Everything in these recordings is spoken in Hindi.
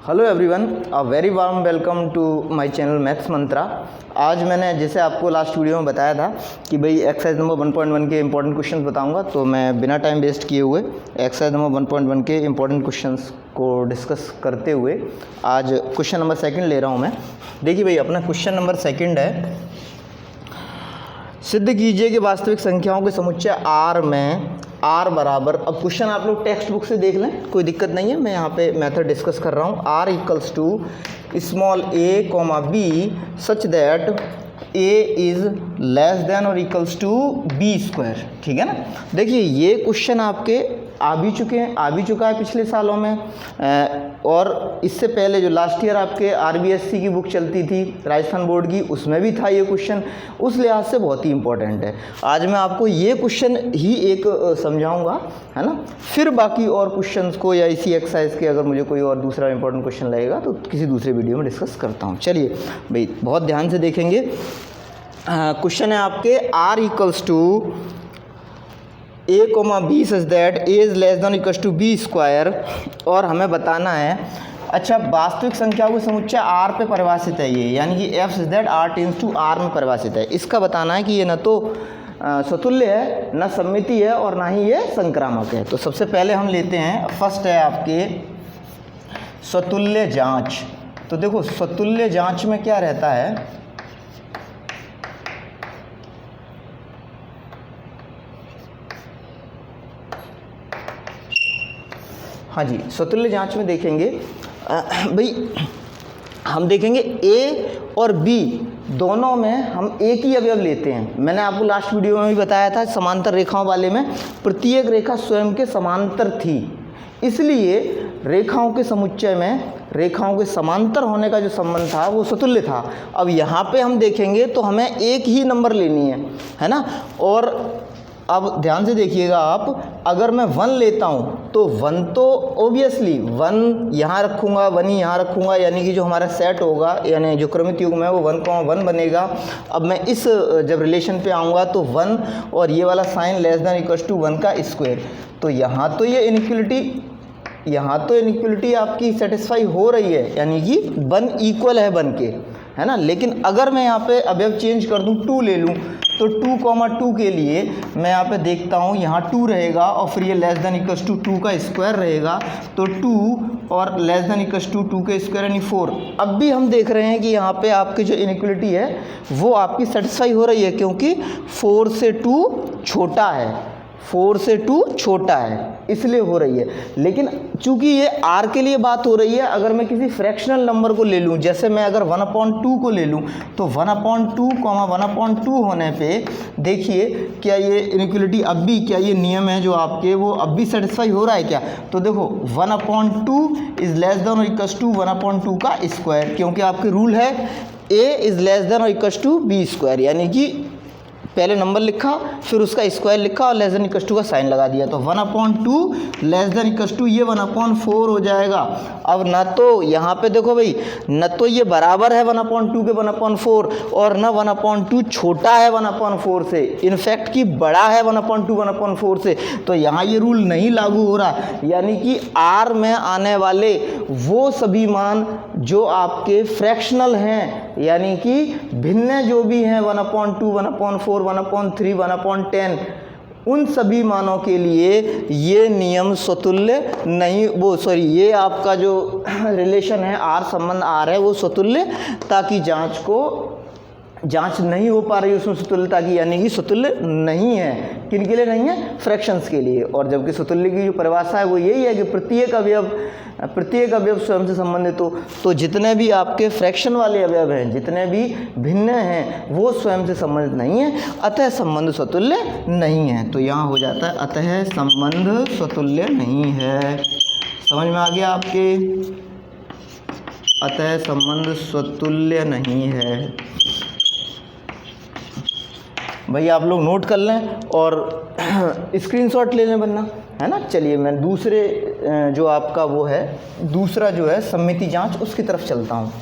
Hello everyone, a very warm welcome to my channel Maths Mantra. आज मैंने जैसे आपको लास्ट वीडियो में बताया था कि भाई एक्सरसाइज नंबर 1.1 के इंपॉर्टेंट क्वेश्चंस बताऊंगा, तो मैं बिना टाइम वेस्ट किए हुए एक्सरसाइज नंबर 1.1 के इंपॉर्टेंट क्वेश्चंस को डिस्कस करते हुए आज क्वेश्चन नंबर 2 ले रहा हूं मैं। देखिए भाई, अपना क्वेश्चन नंबर 2 है, सिद्ध कीजिए कि वास्तविक संख्याओं के समुच्चय R में R बराबर, अब क्वेश्चन आप लोग टेक्स्ट बुक से देख लें, कोई दिक्कत नहीं है, मैं यहाँ पे मेथड डिस्कस कर रहा हूँ। R equals to small a comma b such that a is less than और इक्वल्स टू b स्क्वायर। ठीक है ना। देखिए ये क्वेश्चन आपके आ भी चुका है पिछले सालों में, और इससे पहले जो लास्ट ईयर आपके RBSC की बुक चलती थी राजस्थान बोर्ड की, उसमें भी था ये क्वेश्चन। उस लिहाज से बहुत ही इंपॉर्टेंट है। आज मैं आपको ये क्वेश्चन ही एक समझाऊंगा, है ना। फिर बाकी और क्वेश्चंस को या इसी एक्सरसाइज के अगर मुझे कोई और दूसरा इंपॉर्टेंट क्वेश्चन लगेगा तो किसी दूसरे वीडियो में डिस्कस करता हूँ। चलिए भाई, बहुत ध्यान से देखेंगे। क्वेश्चन है आपके R equals to a comma b such that a is less than equals to b square, और हमें बताना है, अच्छा, वास्तविक संख्याओं के समुच्चय R पे परिभाषित है ये, यानी कि f such that R tends to R में परिभाषित है। इसका बताना है कि ये न तो स्वतुल्य है, न सममिति है, और ना ही ये संक्रामक है। तो सबसे पहले हम लेते हैं, फर्स्ट है आपके स्वतुल्य जांच। तो देखो स्वतुल्य जांच में क्या रहता है, हाँ जी, स्वतुल्य जांच में देखेंगे भाई, हम देखेंगे A और B दोनों में हम एक ही अवयव लेते हैं। मैंने आपको लास्ट वीडियो में भी बताया था, समांतर रेखाओं वाले में प्रत्येक रेखा स्वयं के समांतर थी, इसलिए रेखाओं के समुच्चय में रेखाओं के समांतर होने का जो संबंध था वो स्वतुल्य था। अब यहाँ पे हम देखेंगे तो हमें एक ही नंबर लेनी है ना। और अब ध्यान से देखिएगा आप, अगर मैं 1 लेता हूँ तो 1 तो ओबियसली 1 यहाँ रखूँगा, 1 ही यहाँ रखूँगा, यानी कि जो हमारा सेट होगा, यानी जो क्रमित युग्म है वो 1,1 बनेगा। अब मैं इस जब रिलेशन पे आऊँगा तो 1 और ये वाला sign less than equals to 1 का स्क्वायर, तो यहाँ तो ये इनइक्वलिटी आपकी सेटिस्फाई हो रही है, यानी कि 1 इक्वल है 1 के, है ना। लेकिन अगर मैं यहाँ पे अवयव चेंज कर दूँ, 2 ले लूँ, तो 2,2 के लिए मैं यहाँ पे देखता हूँ, यहाँ 2 रहेगा और फिर ये लेस देन इक्वल्स टू 2 का स्क्वायर रहेगा, तो 2 और लेस देन इक्वल्स टू 2 का स्क्वायर यानी 4। अब भी हम देख रहे हैं कि यहाँ पे आपकी जो इनइक्वलिटी है वो आपकी सेटिस्फाई हो रही है, क्योंकि 4 से 2 छोटा है, 4 से 2 छोटा है, इसलिए हो रही है। लेकिन चूंकि ये R के लिए बात हो रही है, अगर मैं किसी फ्रैक्शनल नंबर को ले लूँ, जैसे मैं अगर 1/2 को ले लूँ, तो 1/2, 1/2 होने पे देखिए क्या ये इनइक्वलिटी अब भी, क्या ये नियम है जो आपके वो अब भी सेटिस्फाई हो रहा है क्या। तो देखो 1/2 इज़ लेस देन और इक्वल्स टू 1/2 का स्क्वायर, क्योंकि आपके रूल है a इज़ लेस देन और इक्वल्स टू b स्क्वायर, यानी कि पहले नंबर लिखा, फिर उसका स्क्वायर लिखा और लेस देन इक्वल्स टू का साइन लगा दिया, तो 1/2 लेस देन इक्वल्स टू ये 1/4 हो जाएगा। अब ना तो यहाँ पे देखो भाई, न तो ये बराबर है 1/2 के 1/4, और न 1/2 छोटा है 1/4 से, इनफैक्ट कि बड़ा है 1/2 1/4 से, तो यहाँ ये रूल नहीं लागू हो रहा। यानी कि R में आने वाले वो सभी मान जो आपके फ्रैक्शनल हैं, यानी कि भिन्न जो भी हैं 1/2, 1/4, 1/3, 1/10, उन सभी मानों के लिए ये नियम स्वतुल्य नहीं, ये आपका जो रिलेशन है R संबंध R है वो स्वतुल्यता की जांच नहीं हो पा रही उसमें स्वतुल्यता की, यानी कि स्वतुल्य नहीं है। किन के लिए नहीं है? फ्रैक्शंस के लिए। और जबकि स्वतुल्य की जो परिभाषा है वो यही है कि प्रत्येक अवयव स्वयं से संबंधित हो। तो जितने भी आपके फ्रैक्शन वाले अवयव हैं, जितने भी भिन्न हैं, वो स्वयं से संबंधित नहीं है, अतः संबंध स्वतुल्य नहीं है। तो यहाँ हो जाता है अतः संबंध स्वतुल्य नहीं है। समझ में आ गया आपके? अतः संबंध स्वतुल्य नहीं है। भाई आप लोग नोट कर लें और स्क्रीनशॉट ले लें वरना, है ना। चलिए मैं दूसरे जो आपका वो है, दूसरा जो है सममिति जांच, उसकी तरफ चलता हूँ।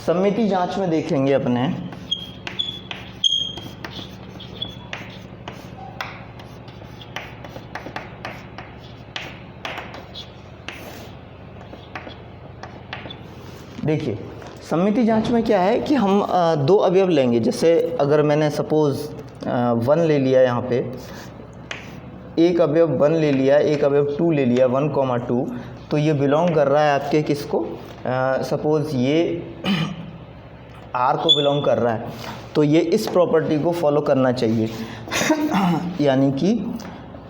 सममिति जांच में देखेंगे अपने, देखिए सममिति जांच में क्या है कि हम दो अवयव लेंगे। जैसे अगर मैंने सपोज़ 1 ले लिया, यहाँ पे एक अवयव 1 ले लिया, एक अवयव 2 ले लिया, 1,2, तो ये बिलोंग कर रहा है आपके किसको, सपोज़ ये R को बिलोंग कर रहा है, तो ये इस प्रॉपर्टी को फॉलो करना चाहिए। यानी कि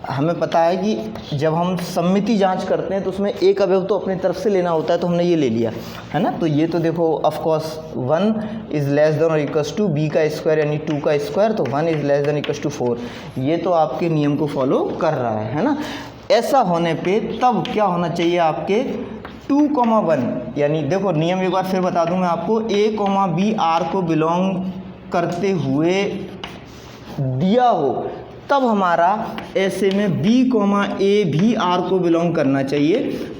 हमें पता है कि जब हम सममिति जांच करते हैं तो उसमें एक अवयव तो अपनी तरफ से लेना होता है, तो हमने ये ले लिया है ना। तो ये तो देखो of course 1 is less than और इक्वल्स टू b का स्क्वायर यानी 2 का स्क्वायर, तो 1 is less than equals to 4। ये तो आपके नियम को फॉलो कर रहा है ना। ऐसा होने पे तब क्या होना चाहिए आपके 2,1, यानी देखो नियम एक बार फिर बता दूं मैं आपको, a, b R को बिलोंग करते हुए दिया हो तब हमारा ऐसे में b, a भी R को बिलोंग करना चाहिए।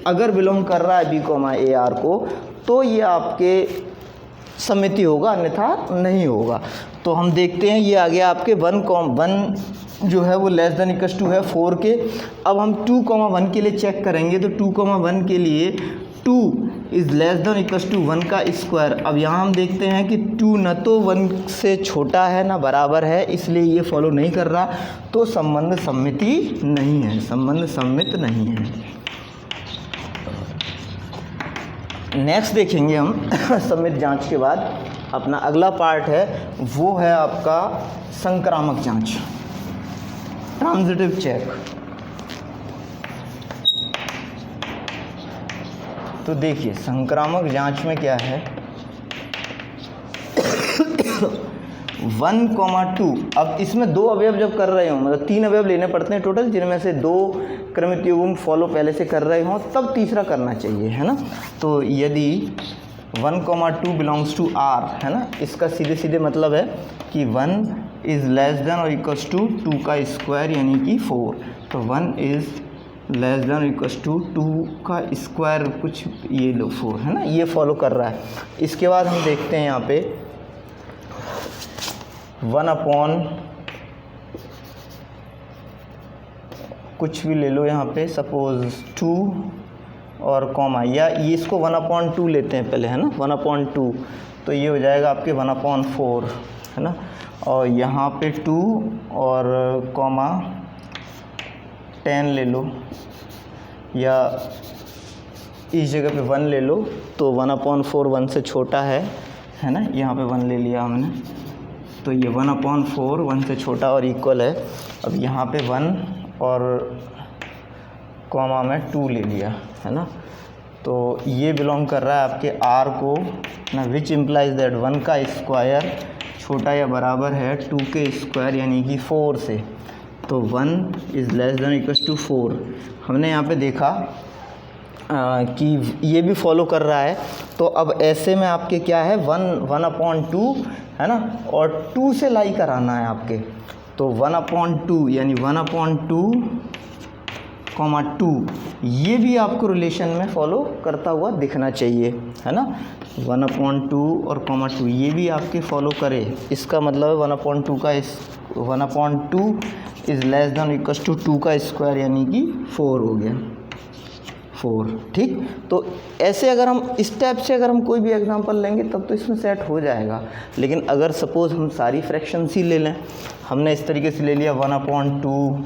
अगर बिलोंग कर रहा है b, a R को, तो ये आपके सममिति होगा, अन्यथा नहीं होगा। तो हम देखते हैं ये आ गया आपके 1 जो है वो लेस देन इक्वल्स टू है 4 के। अब हम 2,1 के लिए चेक करेंगे, तो 2,1 के लिए 2 is less than equals to 1 का स्क्वायर। अब यहाँ हम देखते हैं कि 2 न तो 1 से छोटा है ना बराबर है, इसलिए ये फॉलो नहीं कर रहा, तो संबंध सममिति नहीं है, संबंध सम्मित नहीं है। नेक्स्ट देखेंगे हम सम्मित जांच के बाद अपना अगला पार्ट है, वो है आपका संक्रामक जांच, ट्रांजिटिव चेक। तो देखिए संक्रामक जांच में क्या है 1,2। अब इसमें दो अवयव जब कर रहे हो, मतलब 3 अवयव लेने पड़ते हैं टोटल, जिनमें से 2 क्रमित युग्म फॉलो पहले से कर रहे हो, तब तीसरा करना चाहिए, है ना। तो यदि 1,2 बिलोंग्स टू R, है ना, इसका सीधे सीधे मतलब है कि 1 इज़ लेस देन और इक्वल्स टू 2 का स्क्वायर यानी कि 4। तो 1 is less than equals to 2 का स्क्वायर कुछ ये लो 4, है ना, ये फॉलो कर रहा है। इसके बाद हम देखते हैं यहाँ पे 1 कुछ भी ले लो यहाँ पे, सपोज़ 2 और कॉमा, या ये इसको 1/2 लेते हैं पहले, है ना, 1/2, तो ये हो जाएगा आपके 1/4, है ना। और यहाँ पे 2 और कॉमा 10 ले लो, या इस जगह पे 1 ले लो, तो 1/4 1 से छोटा है ना, यहाँ पे 1 ले लिया हमने, तो ये 1/4 1 से छोटा और इक्वल है। अब यहाँ पे 1 और कॉमा में 2 ले लिया, है ना, तो ये बिलोंग कर रहा है आपके R को ना, विच इम्प्लाइज दैट 1 का स्क्वायर छोटा या बराबर है 2 के स्क्वायर यानी कि 4 से। तो 1 is less than equals to 4। हमने यहाँ पे देखा कि ये भी फॉलो कर रहा है, तो अब ऐसे में आपके क्या है 1/2, है ना, और 2 से लाई कराना है आपके, तो 1/2 यानी 1/2, 2 ये भी आपको रिलेशन में फॉलो करता हुआ दिखना चाहिए, है ना। 1/2 और 2 ये भी आपके फॉलो करे, इसका मतलब है 1/2 का 1/2 is less than equals to 2 का स्क्वायर यानी कि 4 हो गया, 4, ठीक। तो ऐसे अगर हम इस टाइप से अगर हम कोई भी एग्जांपल लेंगे तब तो इसमें सेट हो जाएगा। लेकिन अगर सपोज़ हम सारी फ्रैक्शंस ही ले लें, हमने इस तरीके से ले लिया 1/2,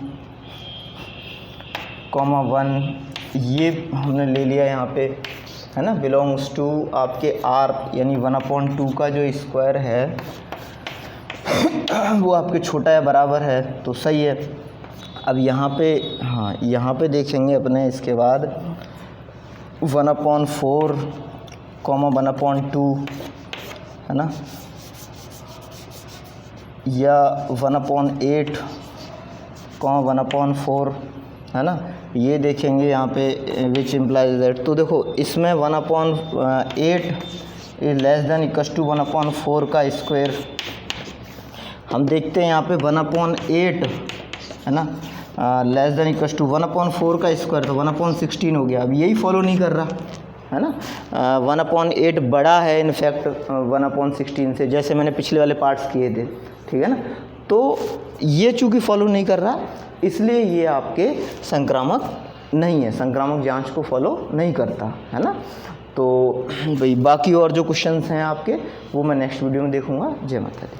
1 ये हमने ले लिया यहाँ पे, है ना, बिलोंग्स टू आपके R यानी 1/2 का जो स्क्वायर है वो आपके छोटा या बराबर है, तो सही है। अब यहाँ पे, हाँ यहाँ पे देखेंगे अपने इसके बाद 1/4, 1/2, है ना, या 1/8, 1/4, है ना, ये देखेंगे यहाँ पे विच इम्प्लाइज दैट। तो देखो इसमें 1/8 is less than equals to 1/4 का स्क्वायर। हम देखते हैं यहाँ पे 1/8, है ना, लेस देन इक्वल्स टू 1/4 का स्क्वायर, तो 1/16 हो गया। अब यही फॉलो नहीं कर रहा, है ना। 1/8 बड़ा है इनफैक्ट 1/16 से, जैसे मैंने पिछले वाले पार्ट्स किए थे, ठीक है ना। तो ये चूँकि फॉलो नहीं कर रहा, इसलिए ये आपके संक्रामक नहीं है, संक्रामक जांच को फॉलो नहीं करता, है ना। तो भाई बाकी और जो क्वेश्चंस हैं आपके वो मैं नेक्स्ट वीडियो में देखूंगा। जय माता दी।